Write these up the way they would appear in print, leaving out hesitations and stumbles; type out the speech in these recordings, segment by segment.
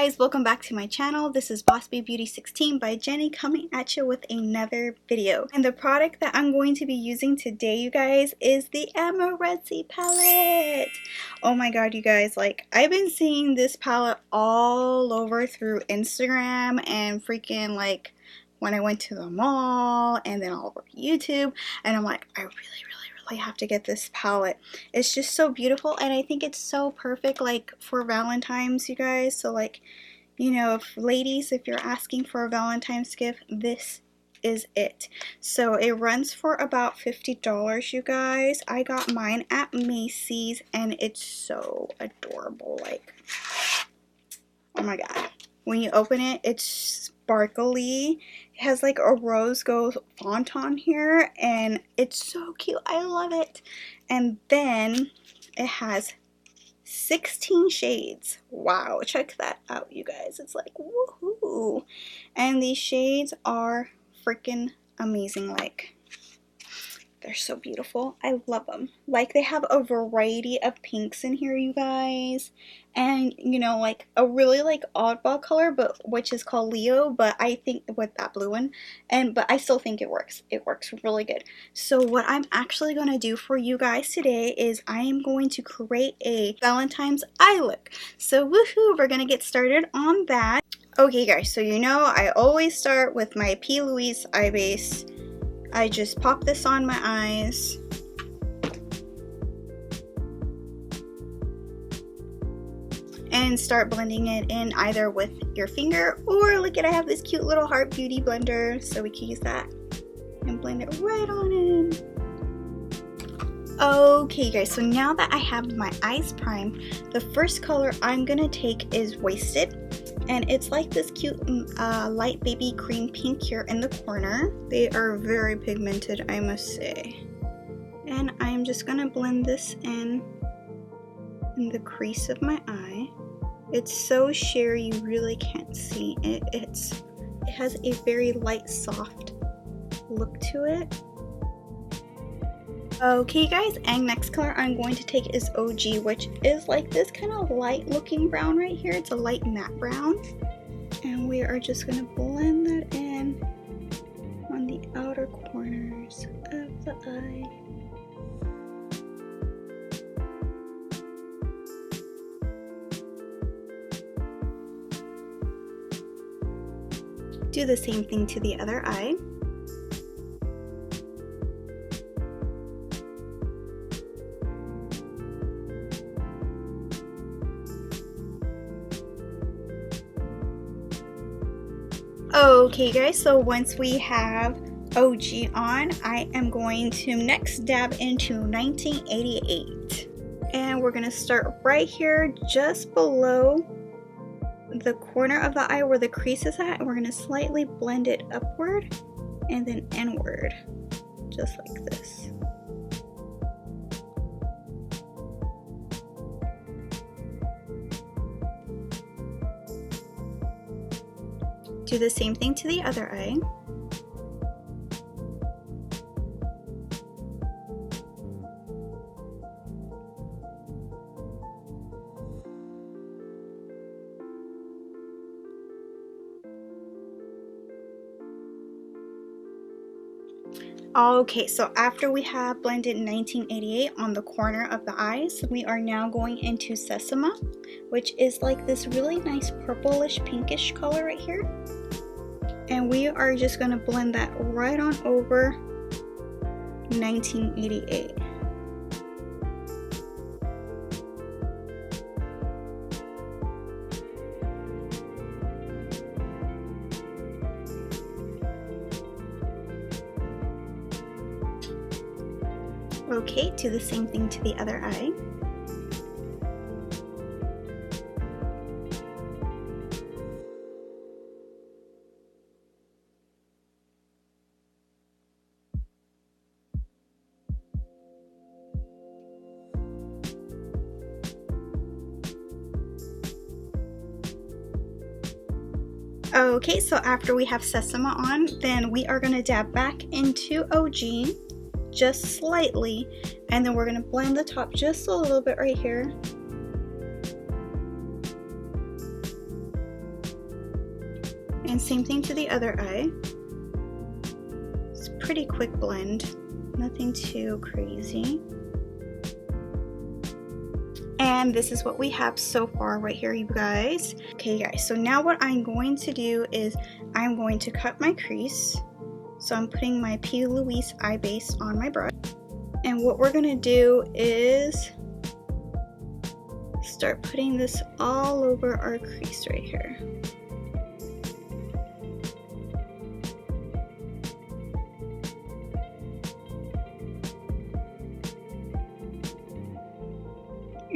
guys, welcome back to my channel. This is Boss Bee Beauty 16 by Jenny coming at you with another video. And the product that I'm going to be using today, you guys, is the Amrezy palette. Oh my god, you guys, like I've been seeing this palette all over through Instagram and freaking like when I went to the mall and then all over YouTube, and I'm like, I really have to get this palette. It's just so beautiful, and I think it's so perfect like for Valentine's, you guys. So like, you know, if ladies, if you're asking for a Valentine's gift, this is it. So it runs for about $50, you guys. I got mine at Macy's and it's so adorable. Like, oh my god, when you open it, it's sparkly. It has like a rose gold font on here and it's so cute. I love it. And then it has 16 shades. Wow, check that out, you guys. It's like woohoo. And these shades are freaking amazing. Like, they're so beautiful. I love them. Like, they have a variety of pinks in here, you guys. And, you know, like a really like oddball color, but which is called Leo, but I think with that blue one. But I still think it works. It works really good. So what I'm actually going to do for you guys today is I am going to create a Valentine's eye look. So woohoo, we're going to get started on that. Okay guys, so you know I always start with my Plouise eye base. I just pop this on my eyes. And start blending it in either with your finger or look at, I have this cute little heart beauty blender, so we can use that and blend it right on in. Okay guys, so now that I have my eyes primed, the first color I'm gonna take is Wasted. And it's like this cute light baby cream pink here in the corner. They are very pigmented, I must say. And I'm just gonna blend this in the crease of my eye. It's so sheer you really can't see it. It has a very light, soft look to it. Okay guys, and next color I'm going to take is OG, which is like this kind of light looking brown right here. It's a light matte brown. And we are just going to blend that in on the outer corners of the eye. Do the same thing to the other eye. Okay guys, so once we have OG on, I am going to next dab into 1988. And we're going to start right here just below the corner of the eye where the crease is at, and we're going to slightly blend it upward and then inward, just like this. Do the same thing to the other eye. Okay, so after we have blended 1988 on the corner of the eyes, we are now going into Semsa, which is like this really nice purplish pinkish color right here. And we are just going to blend that right on over 1988. Okay, do the same thing to the other eye. Okay, so after we have Semsa on, then we are going to dab back into OG just slightly, and then we're going to blend the top just a little bit right here. And same thing to the other eye. It's a pretty quick blend, nothing too crazy. And this is what we have so far right here, you guys. Okay guys, so now what I'm going to do is I'm going to cut my crease. So I'm putting my Plouise eye base on my brush. And what we're gonna do is start putting this all over our crease right here.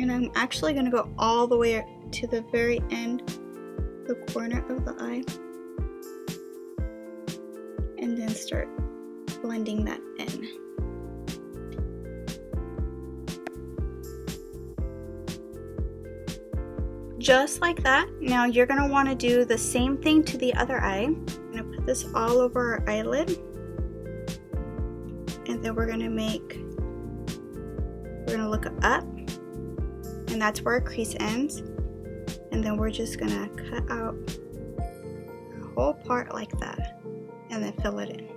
And I'm actually going to go all the way to the very end, the corner of the eye, and then start blending that in. Just like that. Now you're going to want to do the same thing to the other eye. I'm going to put this all over our eyelid, and then we're going to look up. And that's where our crease ends, and then we're just gonna cut out a whole part like that and then fill it in.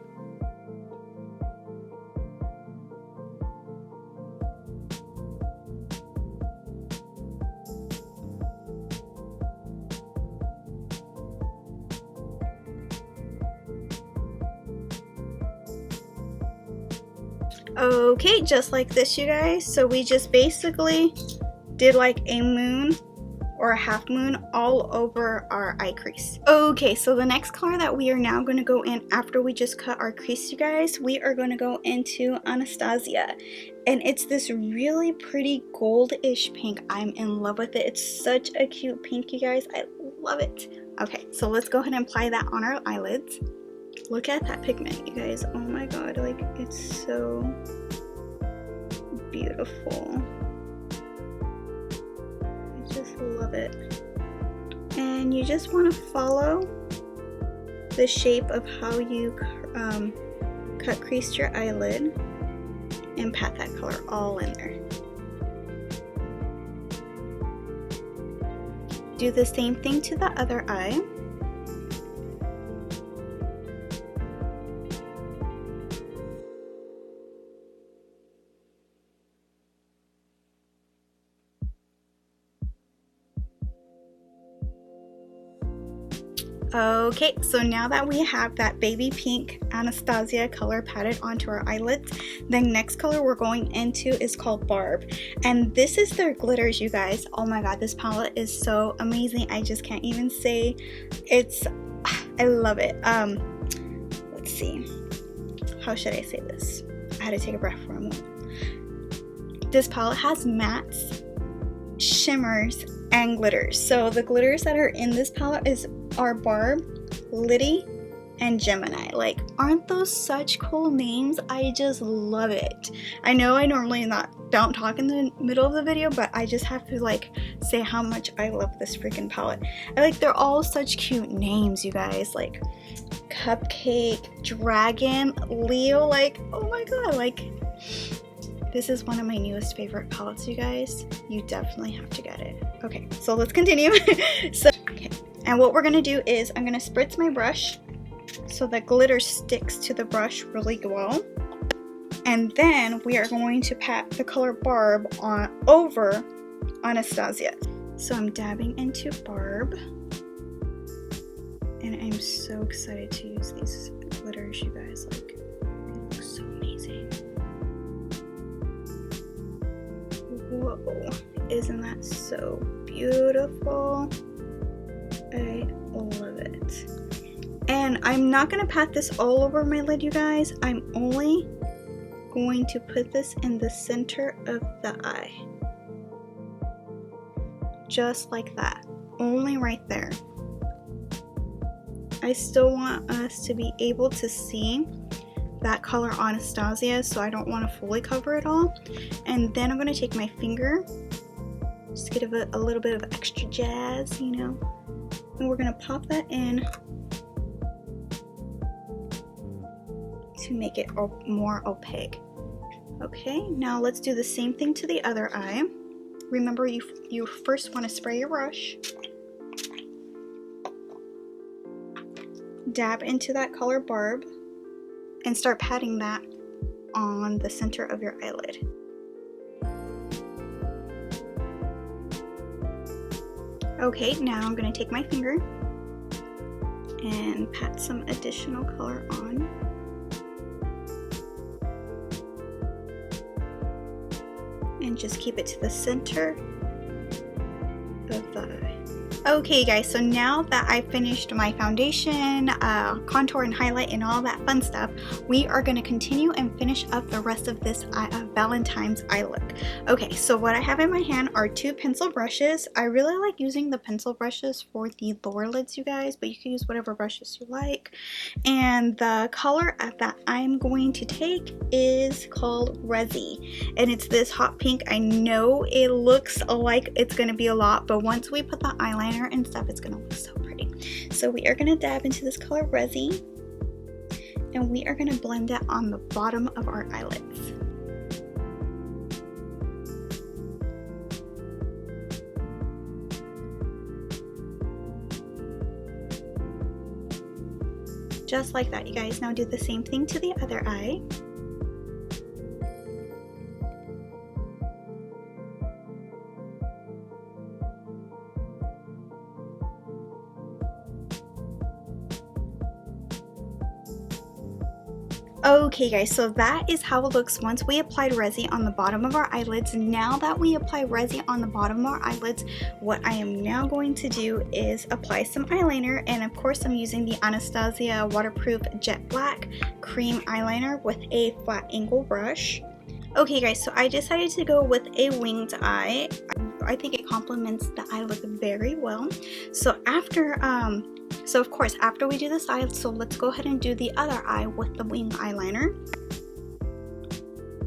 Okay, just like this, you guys. So we just basically did like a moon or a half moon all over our eye crease. Okay, so the next color that we are now going to go in after we just cut our crease, you guys, we are going to go into Anastasia, and it's this really pretty goldish pink. I'm in love with it. It's such a cute pink, you guys. I love it. Okay, so let's go ahead and apply that on our eyelids. Look at that pigment, you guys. Oh my god, like it's so beautiful. Just love it. And you just want to follow the shape of how you cut creased your eyelid and pat that color all in there. Do the same thing to the other eye. Okay, so now that we have that baby pink Anastasia color patted onto our eyelids, the next color we're going into is called Brab, and this is their glitters, you guys. Oh my god, this palette is so amazing. I just can't even say. I love it. Let's see, how should I say this? I had to take a breath for a moment. This palette has mattes, shimmers, and glitters. So the glitters that are in this palette are Brab, Liddy, and Gemini. Like, aren't those such cool names? I just love it. I know I normally don't talk in the middle of the video, but I just have to like say how much I love this freaking palette. They're all such cute names, you guys. Like Cupcake, Dragon, Leo. Like, oh my god, like this is one of my newest favorite palettes, you guys. You definitely have to get it. Okay, so let's continue. Okay. And what we're gonna do is I'm gonna spritz my brush so the glitter sticks to the brush really well. And then we are going to pat the color Brab over Anastasia. So I'm dabbing into Brab. And I'm so excited to use these glitters, you guys. Like, they look so amazing. Whoa, isn't that so beautiful? I love it. And I'm not going to pat this all over my lid, you guys. I'm only going to put this in the center of the eye. Just like that. Only right there. I still want us to be able to see that color Anastasia, so I don't want to fully cover it all. And then I'm going to take my finger, just give it a little bit of extra jazz, you know. And we're going to pop that in to make it more opaque. Okay, now let's do the same thing to the other eye. Remember, you first want to spray your brush. dab into that color Barb and start patting that on the center of your eyelid. Okay, now I'm going to take my finger and pat some additional color on. And just keep it to the center of the eye. Okay guys, so now that I finished my foundation, contour and highlight and all that fun stuff, we are going to continue and finish up the rest of this Valentine's eye look. Okay, so what I have in my hand are two pencil brushes. I really like using the pencil brushes for the lower lids, you guys, but you can use whatever brushes you like. And the color that I'm going to take is called Rezy, and it's this hot pink. I know it looks like it's going to be a lot, but once we put the eyeliner and stuff, it's gonna look so pretty. So we are gonna dab into this color Rezy, and we are gonna blend it on the bottom of our eyelids. Just like that, you guys. Now do the same thing to the other eye. Okay guys, so that is how it looks once we applied Rezy on the bottom of our eyelids. Now that we apply Rezy on the bottom of our eyelids, what I am now going to do is apply some eyeliner, and of course I'm using the Anastasia waterproof jet black cream eyeliner with a flat angle brush. Okay guys, so I decided to go with a winged eye. I think it complements the eye look very well. So of course, after we do this eye, so let's go ahead and do the other eye with the wing eyeliner.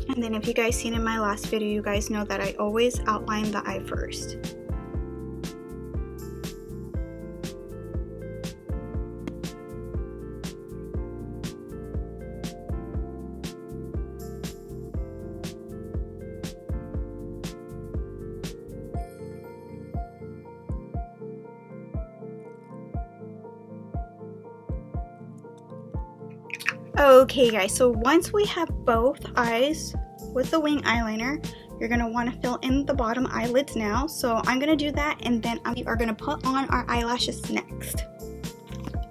And then if you guys seen in my last video, you guys know that I always outline the eye first. Okay guys, so once we have both eyes with the wing eyeliner, you're going to want to fill in the bottom eyelids now. So I'm going to do that, and then we are going to put on our eyelashes next.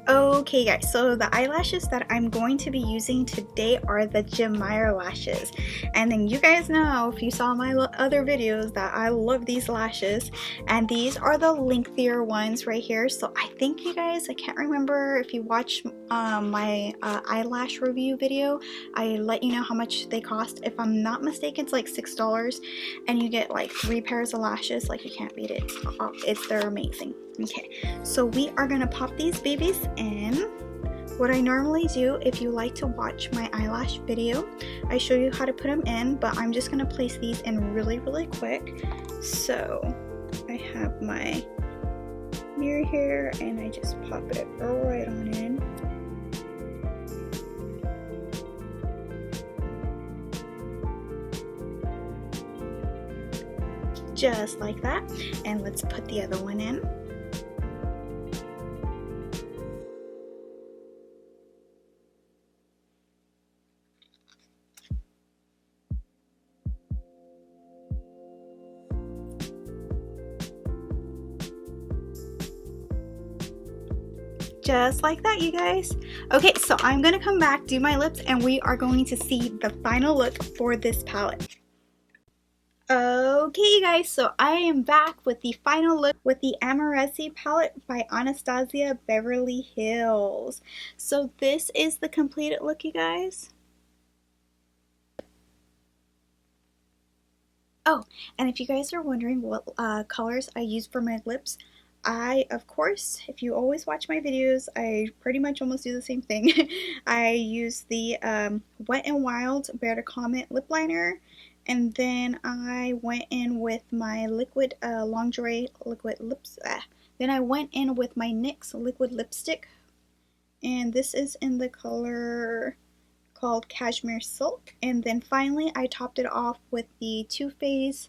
Okay guys, so the eyelashes that I'm going to be using today are the Jim Meyer lashes. And then you guys know, if you saw my other videos, that I love these lashes. And these are the lengthier ones right here. So I think you guys, I can't remember if you watched my eyelash review video, I let you know how much they cost. If I'm not mistaken, it's like $6, and you get like 3 pairs of lashes. Like, you can't beat it. They're amazing. Okay, so we are gonna pop these babies in. What I normally do, if you like to watch my eyelash video, I show you how to put them in, but I'm just gonna place these in really quick. So I have my mirror here, and I just pop it right on in. Just like that. And let's put the other one in. Just like that, you guys. Okay, so I'm gonna come back, do my lips, and we are going to see the final look for this palette. Okay, you guys, so I am back with the final look with the Amrezy palette by Anastasia Beverly Hills. So this is the completed look, you guys. Oh, and if you guys are wondering what colors I use for my lips, of course, if you always watch my videos, I pretty much almost do the same thing. I use the Wet and Wild Bear to Comet lip liner, and then I went in with my liquid lingerie liquid lips. Then I went in with my NYX liquid lipstick, and this is in the color called Cashmere Silk. And then finally I topped it off with the TooFaced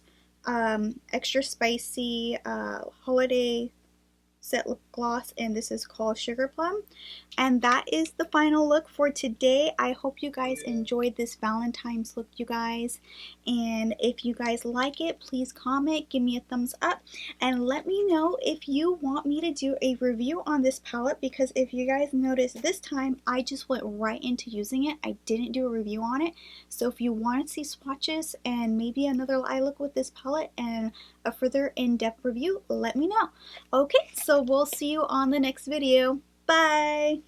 Extra Spicy Holiday Set Lip gloss, and this is called Sugar Plum. And that is the final look for today. I hope you guys enjoyed this Valentine's look, you guys. And if you guys like it, please comment, give me a thumbs up, and let me know if you want me to do a review on this palette, because if you guys notice, this time I just went right into using it. I didn't do a review on it. So if you want to see swatches and maybe another eye look with this palette and a further in-depth review, let me know. Okay, so we'll see you on the next video. Bye!